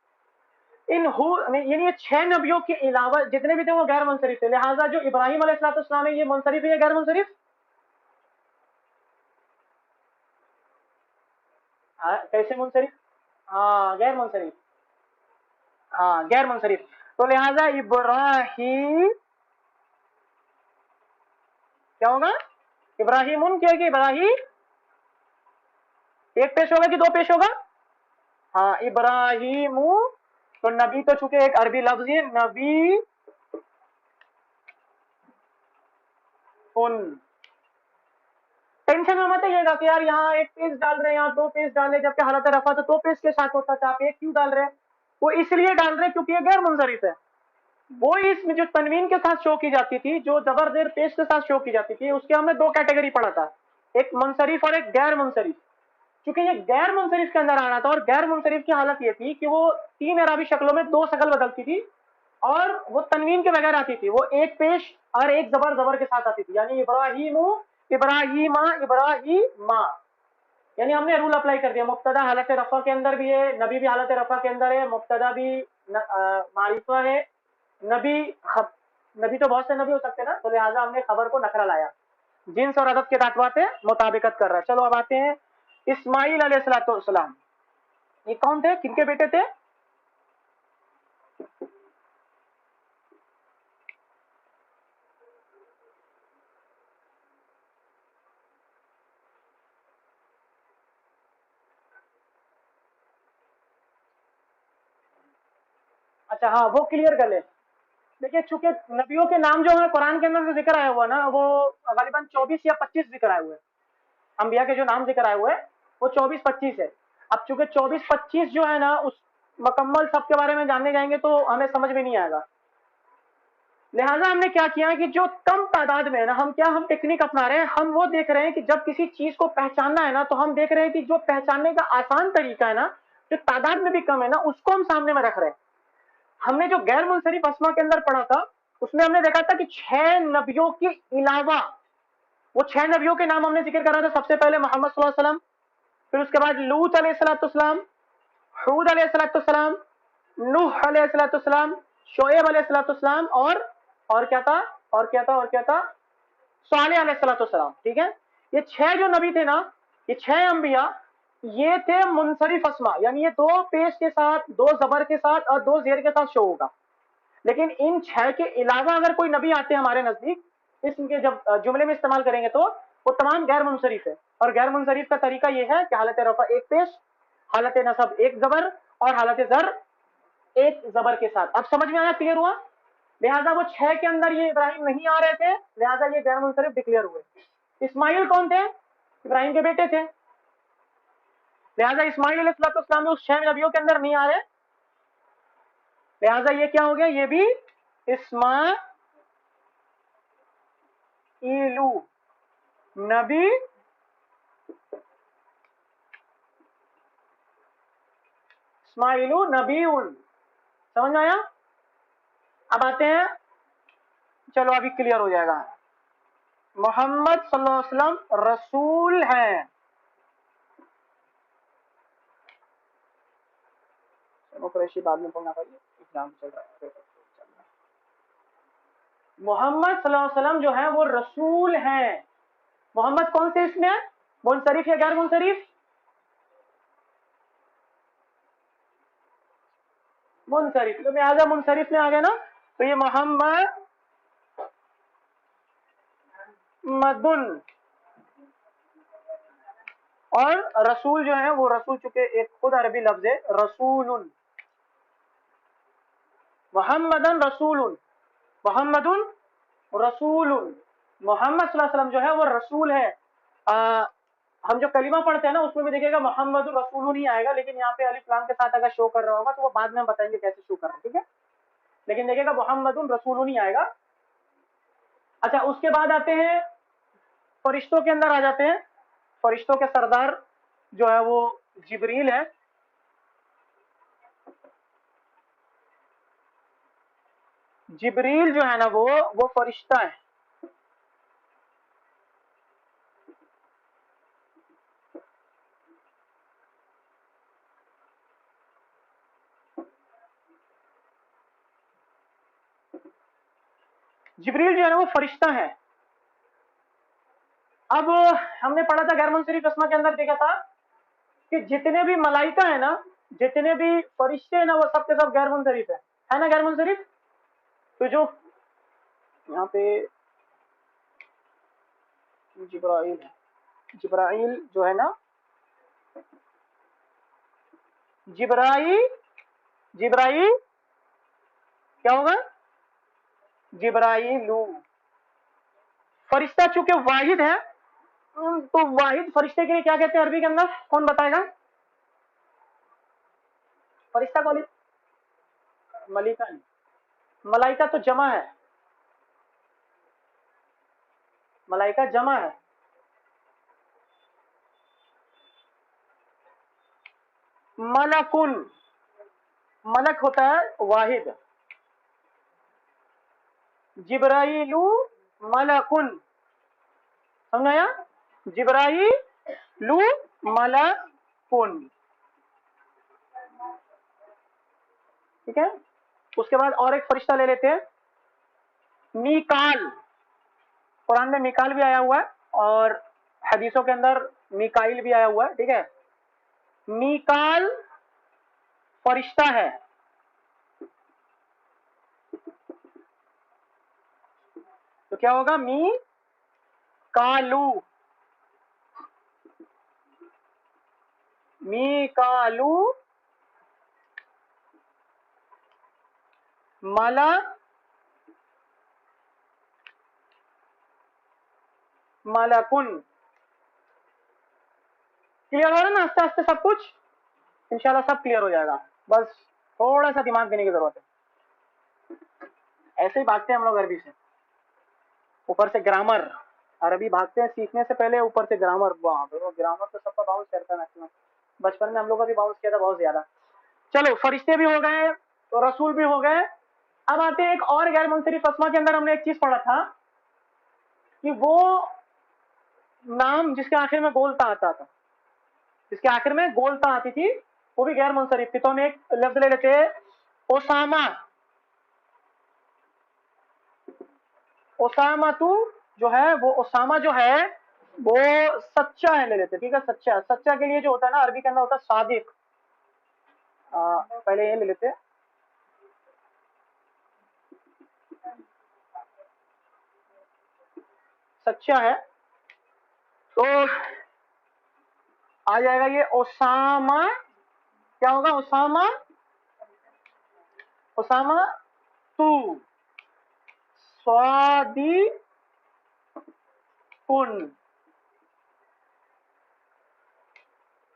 یعنی یہ 6 نبیوں کے علاوہ جتنے بھی تھے وہ غیر منصرف تھے. لہٰذا جو ابراہیم علیہ السلام ہے یہ منصرف ہے یا غیر منصرف؟ کیسے منصرف؟ ہاں غیر منصرف, ہاں غیر منصرف. تو لہذا ابراہیم کیا ہوگا؟ ابراہیم ان کیا کہ ابراہیم ایک پیش ہوگا کہ دو پیش ہوگا؟ ہاں ابراہیم. تو نبی تو چونکہ ایک عربی لفظ ہے, نبی ان. ٹینشن میں مت یہ گا کہ یار یہاں ایک پیج ڈال رہے ہیں, یہاں 2 پیج ڈالے, جبکہ حالت رفع تو 2 پیج کے ساتھ ہوتا تھا, آپ ایک کیوں ڈال رہے ہیں؟ وہ اس لیے ڈال رہے ہیں کیونکہ یہ غیر منصرف ہے. وہ اس میں جو تنوین کے ساتھ شو کی جاتی تھی, جو زبر زیر پیش کے ساتھ شو کی جاتی تھی, اس کے ہم نے 2 کیٹیگری پڑھا تھا, ایک منصرف اور ایک غیر منصرف. چونکہ یہ غیر منصرف کے اندر آنا تھا, اور غیر منصرف کی حالت یہ تھی کہ وہ 3 اعرابی شکلوں میں 2 شکل بدلتی تھی, اور وہ تنوین کے بغیر آتی تھی, وہ ایک پیش اور ایک زبر کے ساتھ آتی تھی. یعنی ابراہیم, ابراہیما, ابراہیما. یعنی ہم نے رول اپلائی کر دیا, مبتدا حالت رفع کے اندر بھی ہے, نبی بھی حالت رفع کے اندر ہے, مبتدا بھی معرفہ ہے, نبی تو بہت سے نبی ہو سکتے نا, تو لہٰذا ہم نے خبر کو نکرہ لایا, جنس اور عدد کے تعداد سے مطابقت کر رہا ہے. چلو اب آتے ہیں اسماعیل علیہ السلام. یہ کون تھے, کن کے بیٹے تھے؟ اچھا ہاں وہ کلیئر کر لیں. دیکھیے چونکہ نبیوں کے نام جو ہے قرآن کے اندر جو ذکر آیا ہوا نا, وہ غالباً 24 یا 25 ذکر آئے ہوئے ہیں. انبیاء کے جو نام ذکر آئے ہوئے ہیں وہ 24-25 ہے. اب چونکہ 24-25 جو ہے نا, اس مکمل سب کے بارے میں جاننے جائیں گے تو ہمیں سمجھ میں نہیں آئے گا. لہٰذا ہم نے کیا کیا کہ جو کم تعداد میں ہے نا, ہم ٹیکنیک اپنا رہے ہیں, ہم وہ دیکھ رہے ہیں کہ جب کسی چیز کو پہچاننا ہے نا, تو ہم دیکھ رہے ہیں کہ جو پہچاننے کا آسان طریقہ ہے نا, جو تعداد میں بھی کم ہے نا, اس کو ہم سامنے میں رکھ رہے ہیں. ہم نے جو غیر منصرف اسما کے اندر پڑھا تھا, اس میں ہم نے دیکھا تھا کہ 6 نبیوں کے علاوہ وہ 6 نبیوں کے نام ہم نے ذکر کرا تھا. سب سے پہلے محمد صلی اللہ علیہ وسلم, پھر اس کے بعد لوط علیہ السلام, حود علیہ السلام, نوح علیہ السلام, شعیب علیہ السلام, اور کیا تھا صالح علیہ السلام. ٹھیک ہے, یہ 6 جو نبی تھے نا, یہ 6 انبیاء, یہ تھے منصرف اسما, یعنی یہ 2 پیش کے ساتھ, 2 زبر کے ساتھ اور 2 زیر کے ساتھ شو ہوگا. لیکن ان 6 کے علاوہ اگر کوئی نبی آتے ہیں ہمارے نزدیک, اسم کے جب جملے میں استعمال کریں گے تو وہ تمام غیر منصرف ہے. اور غیر منصرف کا طریقہ یہ ہے کہ حالت رفع ایک پیش, حالت نصب ایک زبر, اور حالت زر ایک زبر کے ساتھ. اب سمجھ میں آیا, کلیئر ہوا؟ لہٰذا وہ 6 کے اندر یہ ابراہیم نہیں آ رہے تھے, لہٰذا یہ غیر منصرف ڈکلیئر ہوئے. اسماعیل کون تھے؟ ابراہیم کے بیٹے تھے, لہٰذا اسماعیل علیہ السلام اس 6 نبیوں کے اندر نہیں آ رہے, لہٰذا یہ کیا ہو گیا, یہ بھی اسماعیلو نبی اسماعیلو نبی. سمجھ میں آیا؟ اب آتے ہیں, چلو ابھی کلیئر ہو جائے گا. محمد صلی اللہ علیہ وسلم رسول ہیں. قریشی بعد میں پڑھنا پڑی, ایگزام چل رہا ہے. محمد صلی اللہ علیہ وسلم جو ہیں وہ رسول ہیں. محمد کون سے اس میں ہے, منصرف یا غیر منصرف؟ منصرف. تو لہٰذا منصرف میں آ گئے نا, تو یہ محمد مدن, اور رسول جو ہے وہ رسول, چونکہ ایک خود عربی لفظ ہے رسول, محمدن رسول, محمد رسول, محمد صلی اللہ علیہ وسلم جو ہے وہ رسول ہے. ہم جو کلمہ پڑھتے ہیں نا اس میں بھی دیکھے گا محمد رسول نہیں آئے گا, لیکن یہاں پہ الف لام کے ساتھ اگر شو کر رہا ہوگا تو وہ بعد میں ہم بتائیں گے کیسے شو کر رہا ہے. ٹھیک ہے, لیکن دیکھے گا محمد رسول نہیں آئے گا, اچھا اس کے بعد آتے ہیں فرشتوں کے اندر آ جاتے ہیں. فرشتوں کے سردار جو ہے وہ جبریل ہے. جبریل جو ہے نا وہ فرشتہ ہے. جبریل جو ہے نا وہ فرشتہ ہے. اب ہم نے پڑھا تھا غیر منصرف اسما کے اندر دیکھا تھا کہ جتنے بھی ملائکہ ہیں نا، جتنے بھی فرشتے ہیں نا، وہ سب کے سب غیر منصرف ہے نا غیر منصرف. تو جو یہاں پہ جبرائیل ہے، جبرائیل جو ہے نا، جبرائیل کیا ہوگا؟ جبرائیلو. فرشتہ چونکہ واحد ہے تو واحد فرشتے کے لیے کیا کہتے ہیں عربی کے اندر؟ کون بتائے گا؟ فرشتہ کو ملائکہ نہیں، ملائکہ تو جمع ہے، ملائکہ جمع ہے. ملکن، ملک ہوتا ہے واحد. جبرائیل ملکن، سمجھایا؟ جبرائیل ملکن. ٹھیک ہے. اس کے بعد اور ایک فرشتہ لے لیتے ہیں، میکال. قرآن میں میکال بھی آیا ہوا ہے اور حدیثوں کے اندر میکائل بھی آیا ہوا ہے. ٹھیک ہے. میکال فرشتہ ہے. تو کیا ہوگا؟ می کالو، می کالو ملکن. کلیئر ہو رہا ہے نا آستے آستے سب کچھ؟ انشاءاللہ سب کلیئر ہو جائے گا، بس تھوڑا سا دماغ دینے کی ضرورت ہے. ایسے ہی بھاگتے ہیں ہم لوگ عربی سے، اوپر سے گرامر. عربی بھاگتے ہیں سیکھنے سے پہلے، اوپر سے گرامر. گرامر تو سب کا باؤنس کرتا ہے میکسیمم. بچپن میں ہم لوگ کا بھی باؤنس کیا تھا بہت زیادہ. چلو فرشتے بھی ہو گئے تو رسول بھی ہو گئے. اب آتے ہیں ایک اور غیر منصرف اسما کے اندر. ہم نے ایک چیز پڑھا تھا کہ وہ نام جس کے آخر میں گولتا آتا تھا، جس کے آخر میں گولتا آتی تھی، وہ بھی غیر منصرف تھی. تو ہم ایک لفظ لے لیتے ہیں، اسامہ. اسامہ تو جو ہے وہ، اسامہ جو ہے وہ سچا ہے، لے لیتے. ٹھیک ہے. سچا، سچا کے لیے جو ہوتا ہے نا عربی کے اندر ہوتا ہے صادق. پہلے یہ لے لیتے، سچا ہے. تو آ جائے گا یہ اسامہ. کیا ہوگا؟ اسامہ، اسامہ تو صادق کن.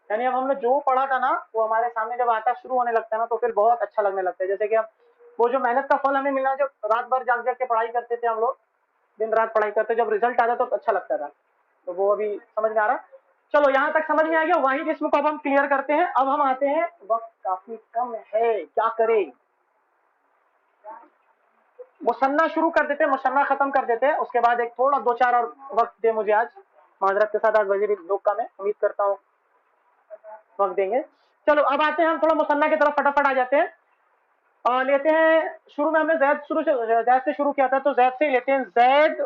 یعنی اب ہم نے جو پڑھا تھا نا وہ ہمارے سامنے جب آتا شروع ہونے لگتا ہے نا تو پھر بہت اچھا لگنے لگتا ہے. جیسے کہ اب وہ جو محنت کا پھل ہمیں ملنا، جو رات بھر جاگ جاگ کے پڑھائی کرتے تھے ہم لوگ، دن رات پڑھائی کرتے، جب رزلٹ آتا تو اچھا لگتا تھا. تو وہ ابھی سمجھ میں آ رہا. چلو یہاں تک سمجھ میں آ گیا. واحد اسم کو اب ہم کلیئر کرتے ہیں. اب ہم آتے ہیں، وقت کافی کم ہے، کیا کرے. مثنیٰ شروع کر دیتے، مثنیٰ ختم کر دیتے. اس کے بعد ایک تھوڑا 2-4 اور وقت دے مجھے آج، معذرت کے ساتھ. آج وزیر لوگ کا میں امید کرتا ہوں وقت دیں گے. چلو اب آتے ہیں ہم تھوڑا مثنیٰ کی طرف، فٹافٹ آ جاتے ہیں. لیتے ہیں شروع میں ہم نے زید سے شروع کیا تھا، تو زید سے ہی لیتے ہیں. زید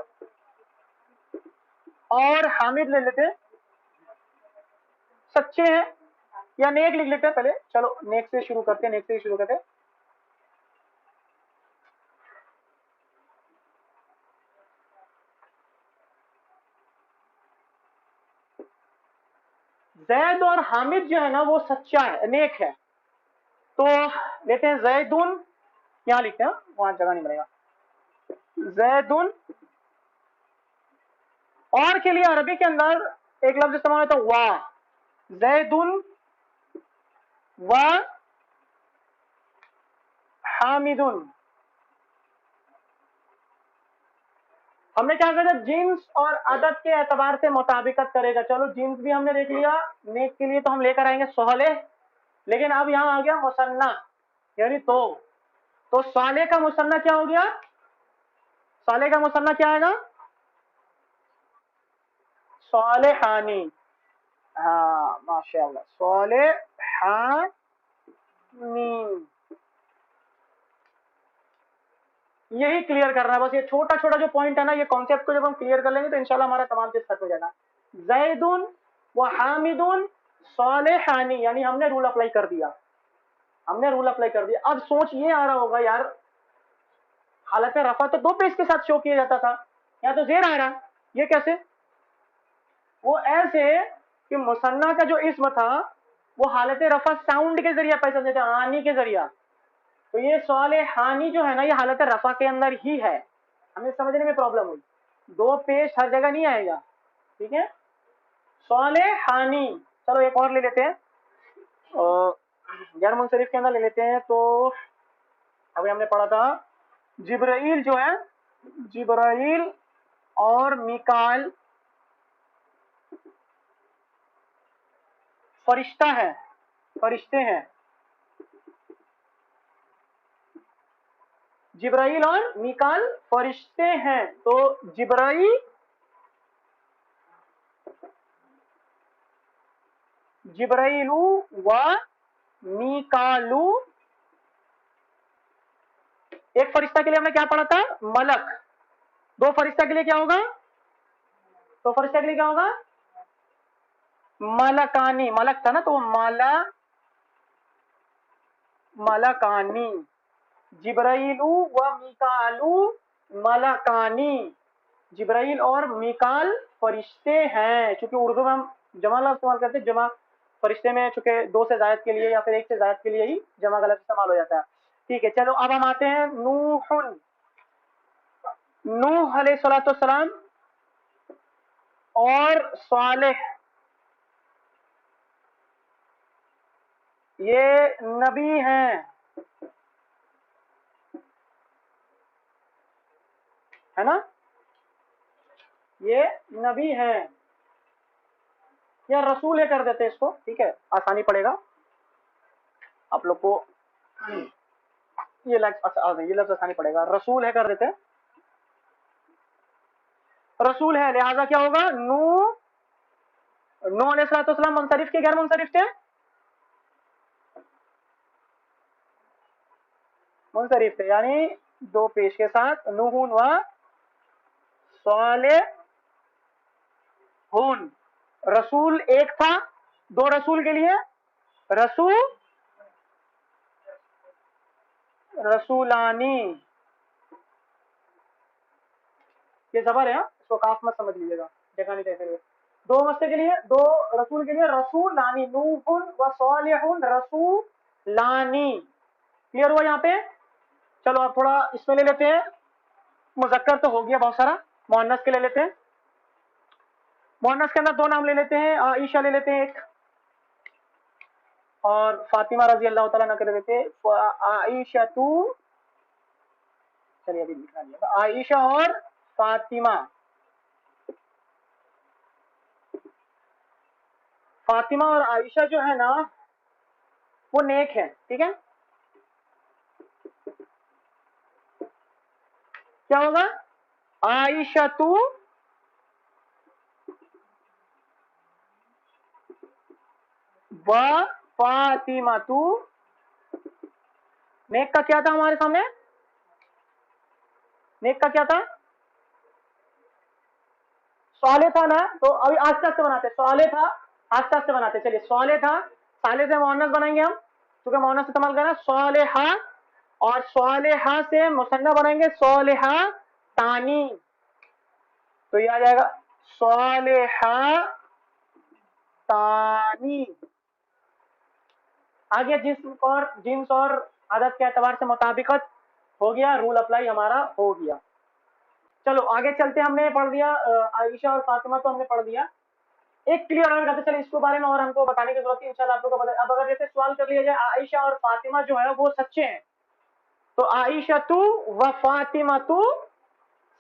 اور حامد لے لیتے ہیں. سچے ہیں یا نیک لکھ لیتے ہیں پہلے. چلو نیک سے شروع کرتے ہیں، نیک سے ہی شروع کرتے ہیں. زید اور حامد جو ہے نا وہ سچا ہے، نیک ہے. تو لیتے ہیں زیدن. یہاں لکھتے ہیں، وہاں جگہ نہیں بنے گا. زیدن. اور کے لیے عربی کے اندر ایک لفظ استعمال ہوتا ہے وا. زیدن و حامدن. ہم نے کیا کہا جنس اور عدد کے اعتبار سے مطابقت کرے گا. چلو جنس بھی ہم نے دیکھ لیا, نیک کے لیے تو ہم لے کر آئیں گے صالح, لیکن اب یہاں آ گیا مثنیٰ یعنی تو صالح کا مثنیٰ کیا ہو گیا؟ صالح کا مثنیٰ کیا آئے گا؟ صالحانی. ہاں ماشاء اللہ, صالحانی. یہی کلیئر کرنا ہے بس, یہ چھوٹا چھوٹا جو پوائنٹ ہے نا, یہ کانسیپٹ کو جب ہم کلیئر کر لیں گے تو انشاءاللہ ہمارا تمام چیز ختم ہو جائے گا. زید و حامد صالحانی, یعنی ہم نے رول اپلائی کر دیا, ہم نے رول اپلائی کر دیا. اب سوچ یہ آ رہا ہوگا یار حالت رفع تو دو پیش کے ساتھ شو کیا جاتا تھا, یا تو زیر آ رہا, یہ کیسے؟ وہ ایسے کہ مثنیٰ کا جو اسم تھا وہ حالت رفع ساؤنڈ کے ذریعے پیسہ دیتے, آنی کے ذریعہ. تو یہ صالحانی جو ہے نا, یہ حالت رفع کے اندر ہی ہے. ہمیں سمجھنے میں پرابلم ہوئی, دو پیش ہر جگہ نہیں آئے گا, ٹھیک ہے. صالحانی. چلو ایک اور لے لیتے ہیں, غیر منصرف کے اندر لے لیتے ہیں. تو ابھی ہم نے پڑھا تھا جبرائیل جو ہے, جبرائیل اور میکائیل فرشتہ ہے, فرشتے ہیں. جبرائیل اور میکائیل فرشتے ہیں. تو جبرائیل و میکالو, ایک فرشتہ کے لیے ہم نے کیا پڑھا تھا؟ ملک. دو فرشتہ کے لیے کیا ہوگا؟ دو فرشتہ کے لیے کیا ہوگا؟ ملکانی. ملک تھا نا, تو ملکانی. جبرائیل و میکالو ملکانی, جبرائیل اور میکال فرشتے ہیں. چونکہ اردو میں ہم جمع لفظ استعمال کرتے ہیں, جمع فرشتے میں چونکہ دو سے زائد کے لیے یا پھر ایک سے زائد کے لیے ہی جمع کا لفظ استعمال ہو جاتا ہے. ٹھیک ہے, چلو اب ہم آتے ہیں نوح. نوح علیہ الصلوۃ والسلام اور صالح, یہ نبی ہیں, ہے نا, یہ نبی ہیں, یا رسول ہے کر دیتے اس کو, ٹھیک ہے, آسانی پڑے گا آپ لوگ کو. یہ لفظ آسانی پڑے گا, رسول ہے کر دیتے, رسول ہے. لہذا کیا ہوگا؟ نوح علیہ الصلوۃ والسلام منصرف کے غیر منصرف تھے؟ منصرف تھے, یعنی دو پیش کے ساتھ نوح و صالح. رسول ایک تھا, دو رسول کے لیے رسولانی. یہ زبر ہے, اس کو کاف مت سمجھ لیجیے گا, جگہ نہیں کہتے. دو مسئلے کے لیے, دو رسول کے لیے رسولانی. نوح و صالح رسولانی. کلیئر ہوا یہاں پہ؟ چلو اب تھوڑا اس میں لے لیتے ہیں, مذکر تو ہو گیا بہت سارا, مؤنث کے لے لیتے ہیں. مؤنث کے اندر دو نام لے لیتے ہیں, عائشہ لے لیتے ہیں ایک, اور فاطمہ رضی اللہ تعالیٰ عنہ کر دیتے ہیں. عائشہ تو, چلیے ابھی لکھا دیا, عائشہ اور فاطمہ. فاطمہ اور عائشہ جو ہے نا وہ نیک ہے, ٹھیک ہے. کیا ہوگا؟ عائشہ تو و فاطمہ تو. نیک کا کیا تھا ہمارے سامنے؟ نیک کا کیا تھا؟ صالح تھا نا, تو ابھی آہستہ آہستہ بناتے, صالح تھا, آہستہ آہستہ بناتے. چلیے, صالح تھا, صالح سے مؤنث بنائیں گے ہم, کیونکہ مؤنث استعمال کرنا. صالحہ, اور صالحہ سے مثنیٰ بنائیں گے صالحہ تانی. تو یہ آ جائے گا صالحہ تانی. آگے جنس اور عدد کے اعتبار سے مطابقت ہو گیا, رول اپلائی ہمارا ہو گیا. چلو آگے چلتے, ہم نے پڑھ دیا عائشہ اور فاطمہ تو ہم نے پڑھ دیا. ایک کلیئر ہمیں کہتے چلے اس کے بارے میں اور ہم کو بتانے کی ضرورت ہے, انشاءاللہ آپ لوگوں کو پتہ. اب اگر جیسے سوال کر لیا جائے عائشہ اور فاطمہ جو ہے وہ سچے ہیں, تو عائشہ تو و فاطمہ تو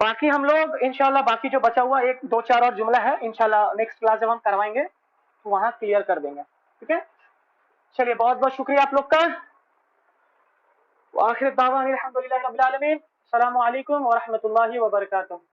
باقی ہم لوگ انشاءاللہ باقی جو بچا ہوا ایک دو چار اور جملہ ہے انشاءاللہ نیکسٹ کلاس جب ہم کروائیں گے تو وہاں کلیئر کر دیں گے. ٹھیک ہے, چلیے بہت بہت شکریہ آپ لوگ کا. وآخر دعوانا الحمدللہ رب العالمین. السلام علیکم ورحمۃ اللہ وبرکاتہ.